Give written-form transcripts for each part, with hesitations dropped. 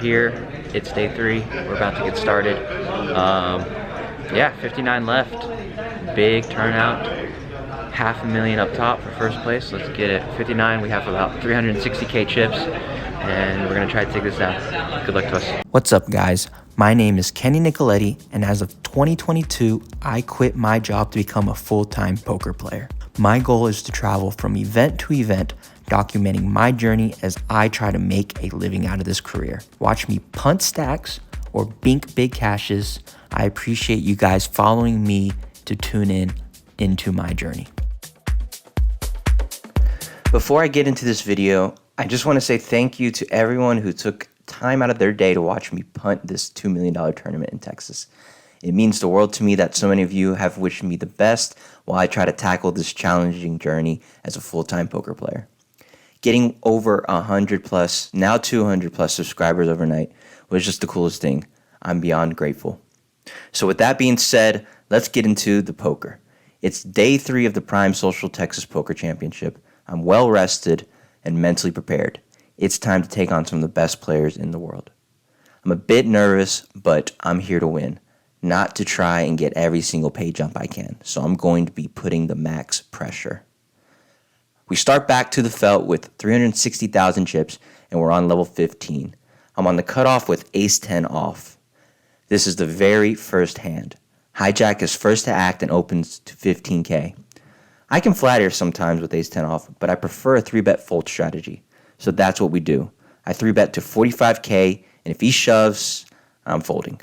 here. It's day 3. We're about to get started. Yeah, 59 left. Big turnout. $500,000 up top for first place. Let's get it. 59. We have about 360K chips, and we're gonna try to take this down. Good luck to us. What's up, guys? My name is Kenny Nicoletti, and as of 2022, I quit my job to become a full-time poker player. My goal is to travel from event to event, documenting my journey as I try to make a living out of this career. Watch me punt stacks or bink big cashes. I appreciate you guys following me to tune in into my journey. Before I get into this video, I just want to say thank you to everyone who took time out of their day to watch me punt this $2 million tournament in Texas. It means the world to me that so many of you have wished me the best while I try to tackle this challenging journey as a full-time poker player. Getting over 100 plus, now 200 plus subscribers overnight was just the coolest thing. I'm beyond grateful. So with that being said, let's get into the poker. It's day 3 of the Prime Social Texas Poker Championship. I'm well rested and mentally prepared. It's time to take on some of the best players in the world. I'm a bit nervous, but I'm here to win, not to try and get every single pay jump I can. So I'm going to be putting the max pressure. We start back to the felt with 360,000 chips, and we're on level 15. I'm on the cutoff with ace-10 off. This is the very first hand. Hijack is first to act and opens to 15K. I can flat here sometimes with ace-10 off, but I prefer a 3-bet fold strategy. So that's what we do. I 3-bet to 45K, and if he shoves, I'm folding.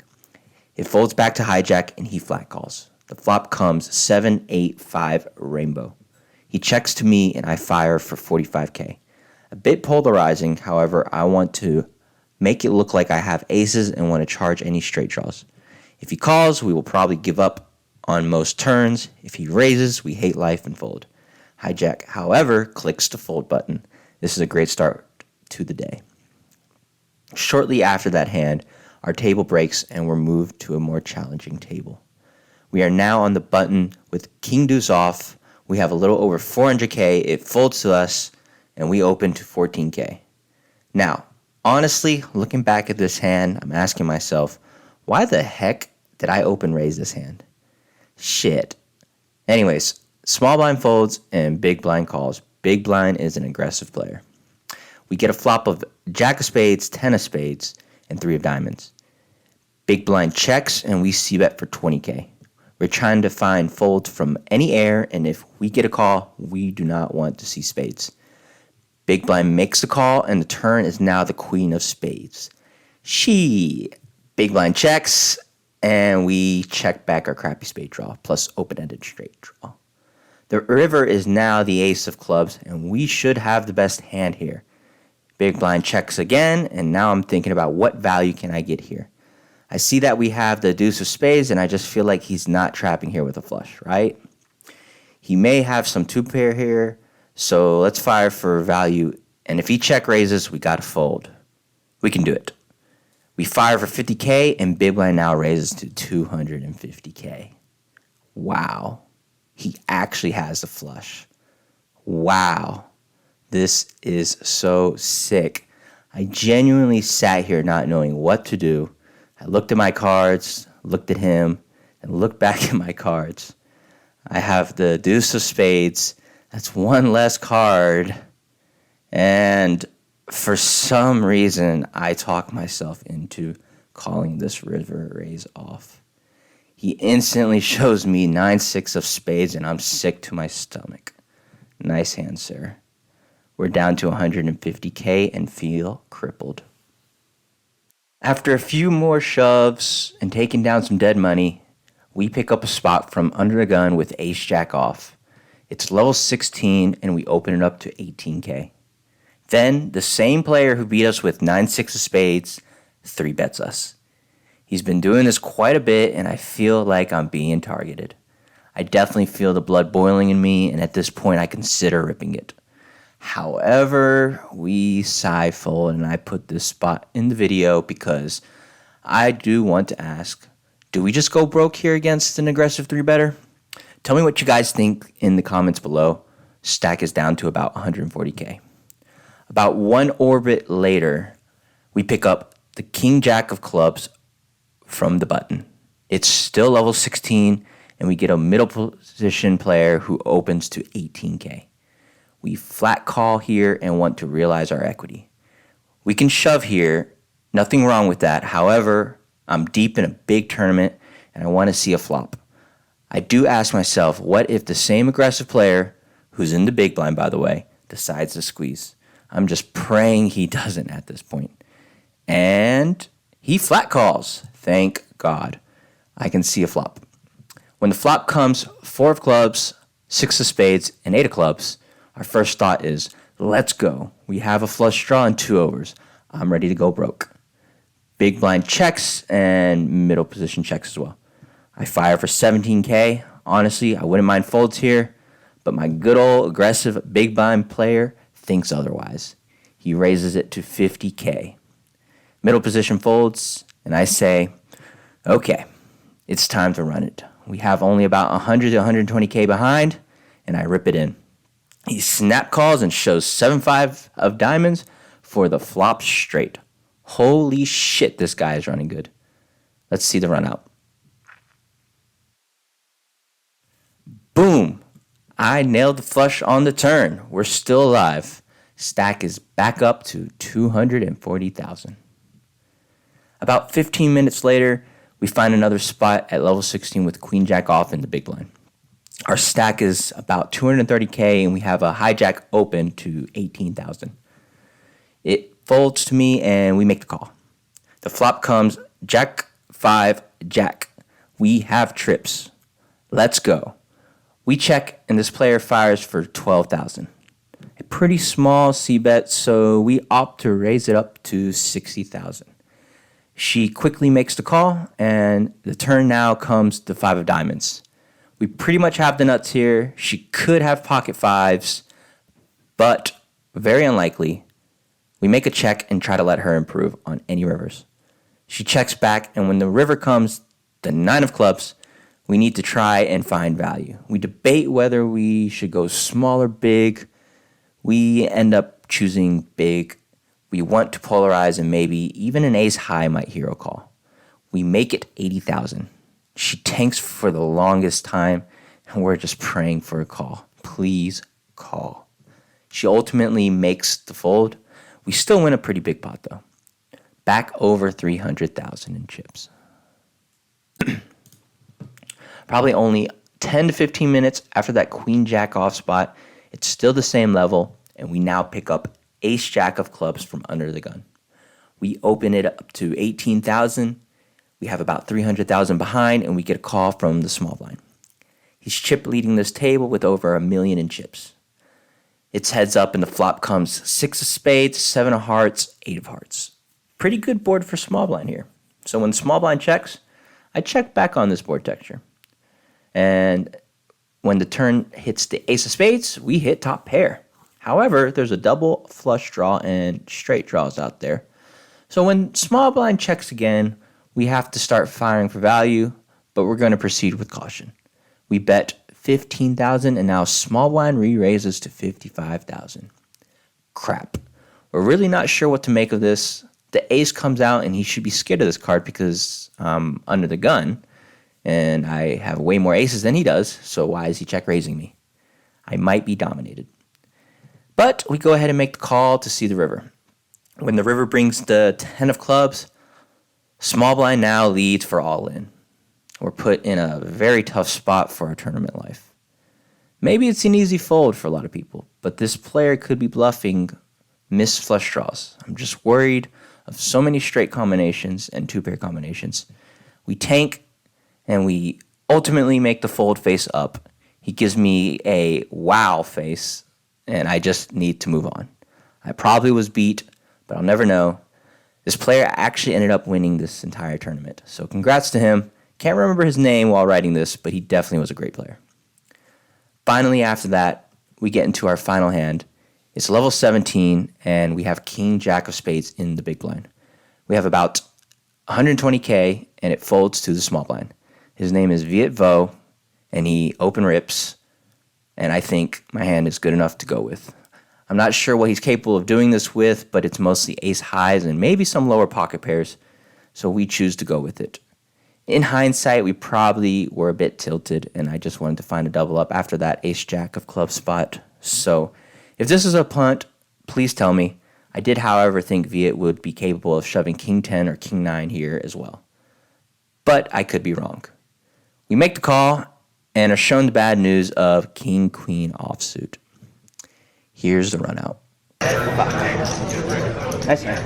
It folds back to hijack, and he flat calls. The flop comes 7-8-5 rainbow. He checks to me, and I fire for 45K. A bit polarizing, however, I want to make it look like I have aces and want to charge any straight draws. If he calls, we will probably give up on most turns. If he raises, we hate life and fold. Hijack, however, clicks the fold button. This is a great start to the day. Shortly after that hand, our table breaks and we're moved to a more challenging table. We are now on the button with king deuce off. We have a little over 400K. It folds to us and we open to 14K. Now, honestly, looking back at this hand, I'm asking myself, why the heck did I open raise this hand? Shit. Anyways, small blind folds and big blind calls. Big blind is an aggressive player. We get a flop of jack of spades, 10 of spades, and 3 of diamonds. Big blind checks and we c-bet for 20K. We're trying to find folds from any air, and if we get a call, we do not want to see spades. Big blind makes the call, and the turn is now the queen of spades. Big blind checks, and we check back our crappy spade draw, plus open-ended straight draw. The river is now the ace of clubs, and we should have the best hand here. Big blind checks again, and now I'm thinking about what value can I get here. I see that we have the deuce of spades, and I just feel like he's not trapping here with a flush, right? He may have some 2-pair here, so let's fire for value, and if he check raises, we gotta fold. We can do it. We fire for 50K, and big blind now raises to 250K. Wow. He actually has the flush. Wow. This is so sick. I genuinely sat here not knowing what to do. I looked at my cards, looked at him, and looked back at my cards. I have the deuce of spades. That's one less card. And for some reason, I talk myself into calling this river raise off. He instantly shows me 9-6 of spades, and I'm sick to my stomach. Nice hand, sir. We're down to 150K and feel crippled. After a few more shoves and taking down some dead money, we pick up a spot from under the gun with ace-jack off. It's level 16, and we open it up to 18K. Then, the same player who beat us with 9-6 of spades 3-bets us. He's been doing this quite a bit, and I feel like I'm being targeted. I definitely feel the blood boiling in me, and at this point, I consider ripping it. However, we sigh fold, and I put this spot in the video because I do want to ask, do we just go broke here against an aggressive 3-better? Tell me what you guys think in the comments below. Stack is down to about 140K. About one orbit later, we pick up the king jack of clubs from the button. It's still level 16, and we get a middle position player who opens to 18K. We flat call here and want to realize our equity. We can shove here, nothing wrong with that. However, I'm deep in a big tournament and I want to see a flop. I do ask myself, what if the same aggressive player, who's in the big blind by the way, decides to squeeze? I'm just praying he doesn't at this point. And he flat calls. Thank God. I can see a flop. When the flop comes, 4 of clubs, 6 of spades, and 8 of clubs, our first thought is, let's go. We have a flush draw and 2 overs. I'm ready to go broke. Big blind checks and middle position checks as well. I fire for 17K. Honestly, I wouldn't mind folds here, but my good old aggressive big blind player thinks otherwise. He raises it to 50K. Middle position folds, and I say, okay, it's time to run it. We have only about 100 to 120K behind, and I rip it in. He snap calls and shows 7-5 of diamonds for the flop straight. Holy shit, this guy is running good. Let's see the run out. Boom! I nailed the flush on the turn. We're still alive. Stack is back up to 240,000. About 15 minutes later, we find another spot at level 16 with queen jack off in the big blind. Our stack is about 230K and we have a hijack open to 18,000. It folds to me and we make the call. The flop comes jack 5 jack. We have trips. Let's go. We check and this player fires for 12,000. A pretty small c-bet, so we opt to raise it up to 60,000. She quickly makes the call and the turn now comes to 5 of diamonds. We pretty much have the nuts here. She could have pocket 5s, but very unlikely. We make a check and try to let her improve on any rivers. She checks back, and when the river comes, the 9 of clubs, we need to try and find value. We debate whether we should go small or big. We end up choosing big. We want to polarize, and maybe even an ace high might hero call. We make it 80,000. She tanks for the longest time, and we're just praying for a call. Please call. She ultimately makes the fold. We still win a pretty big pot, though. Back over 300,000 in chips. Probably only 10 to 15 minutes after that queen jack off spot, it's still the same level, and we now pick up ace jack of clubs from under the gun. We open it up to 18,000. We have about 300,000 behind, and we get a call from the small blind. He's chip leading this table with over $1 million in chips. It's heads up, and the flop comes 6 of spades, 7 of hearts, 8 of hearts. Pretty good board for small blind here. So when small blind checks, I check back on this board texture. And when the turn hits the ace of spades, we hit top pair. However, there's a double flush draw and straight draws out there. So when small blind checks again, we have to start firing for value, but we're going to proceed with caution. We bet 15,000 and now small blind re-raises to 55,000. Crap. We're really not sure what to make of this. The ace comes out and he should be scared of this card because I'm under the gun and I have way more aces than he does, so why is he check raising me? I might be dominated. But we go ahead and make the call to see the river. When the river brings the 10 of clubs, small blind now leads for all in. We're put in a very tough spot for our tournament life. Maybe it's an easy fold for a lot of people, but this player could be bluffing missed flush draws. I'm just worried of so many straight combinations and 2-pair combinations. We tank and we ultimately make the fold face up. He gives me a wow face and I just need to move on. I probably was beat, but I'll never know. This player actually ended up winning this entire tournament, so congrats to him. Can't remember his name while writing this, but he definitely was a great player. Finally, after that, we get into our final hand. It's level 17, and we have king jack of spades in the big blind. We have about 120K, and it folds to the small blind. His name is Viet Vo, and he open rips, and I think my hand is good enough to go with. I'm not sure what he's capable of doing this with, but it's mostly ace highs and maybe some lower pocket pairs, so we choose to go with it. In hindsight, we probably were a bit tilted, and I just wanted to find a double up after that ace-jack of clubs spot. So if this is a punt, please tell me. I did, however, think Viet would be capable of shoving king 10 or king 9 here as well. But I could be wrong. We make the call and are shown the bad news of king queen offsuit. Here's the run out. Nice hand.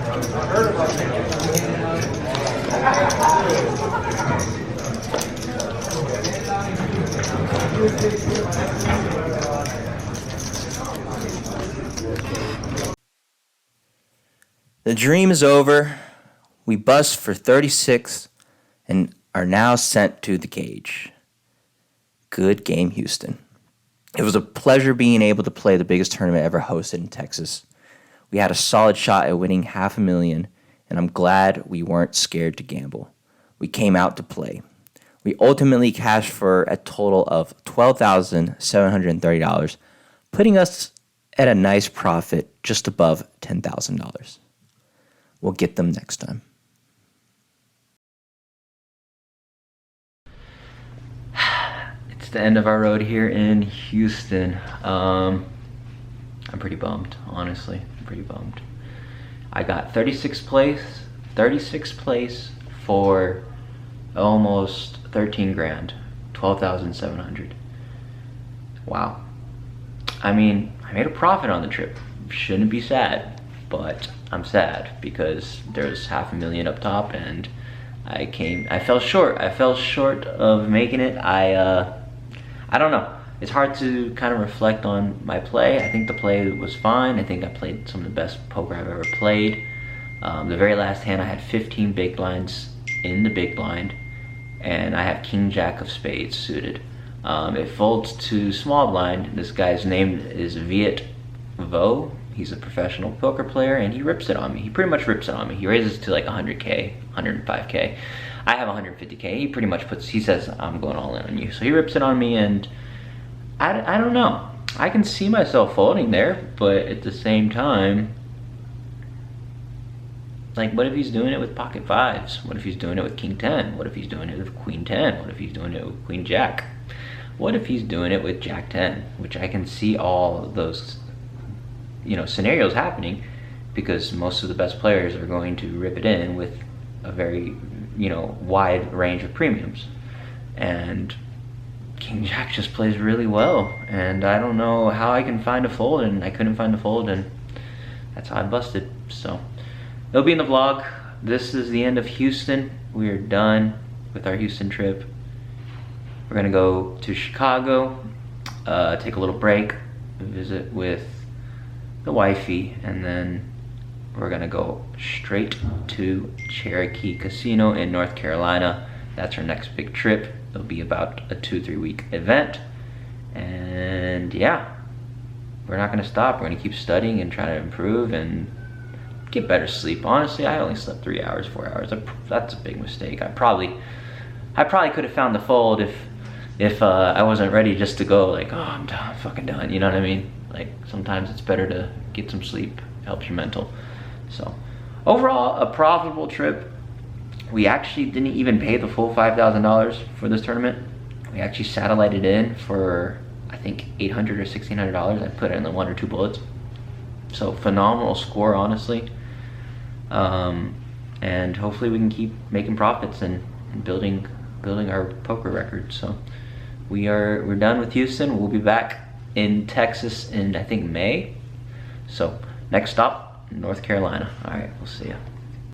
The dream is over. We bust for 36 and are now sent to the cage. Good game, Houston. It was a pleasure being able to play the biggest tournament ever hosted in Texas. We had a solid shot at winning $500,000, and I'm glad we weren't scared to gamble. We came out to play. We ultimately cashed for a total of $12,730, putting us at a nice profit just above $10,000. We'll get them next time. It's the end of our road here in Houston. I'm pretty bummed, honestly. I'm pretty bummed. I got 36th place for almost 13 grand, 12,700. Wow. I mean, I made a profit on the trip. Shouldn't be sad, but I'm sad because there's $500,000 up top and I fell short. I fell short of making it. I don't know. It's hard to kind of reflect on my play. I think the play was fine. I think I played some of the best poker I've ever played. The very last hand I had 15 big blinds in the big blind and I have king jack of spades suited. It folds to small blind. This guy's name is Viet Vo. He's a professional poker player and he rips it on me. He pretty much rips it on me. He raises to like 100K, 105K. I have 150K. He pretty much he says, I'm going all in on you. So he rips it on me and I don't know. I can see myself folding there, but at the same time, like what if he's doing it with pocket fives? What if he's doing it with king 10? What if he's doing it with queen 10? What if he's doing it with queen jack? What if he's doing it with jack 10? Which I can see all those, scenarios happening because most of the best players are going to rip it in with a very, wide range of premiums. And king jack just plays really well. And I don't know how I can find a fold, and I couldn't find a fold, and that's how I busted. So it'll be in the vlog. This is the end of Houston. We are done with our Houston trip. We're gonna go to Chicago, take a little break, visit with the wifey, and then we're gonna go straight to Cherokee Casino in North Carolina. That's our next big trip. It'll be about a 2-3 week event. And yeah, we're not gonna stop. We're gonna keep studying and try to improve and get better sleep. Honestly, I only slept 3 hours, 4 hours. That's a big mistake. I probably could have found the fold if I wasn't ready just to go like, oh, I'm done, fucking done. You know what I mean? Like sometimes it's better to get some sleep. It helps your mental. So overall, a profitable trip. We actually didn't even pay the full $5,000 for this tournament. We actually satellited in for I think $800 or $1,600. I put in the 1 or 2 bullets. So phenomenal score, honestly. And hopefully we can keep making profits and building our poker record. So we're done with Houston. We'll be back in Texas in I think May. So next stop, North Carolina. All right, we'll see ya.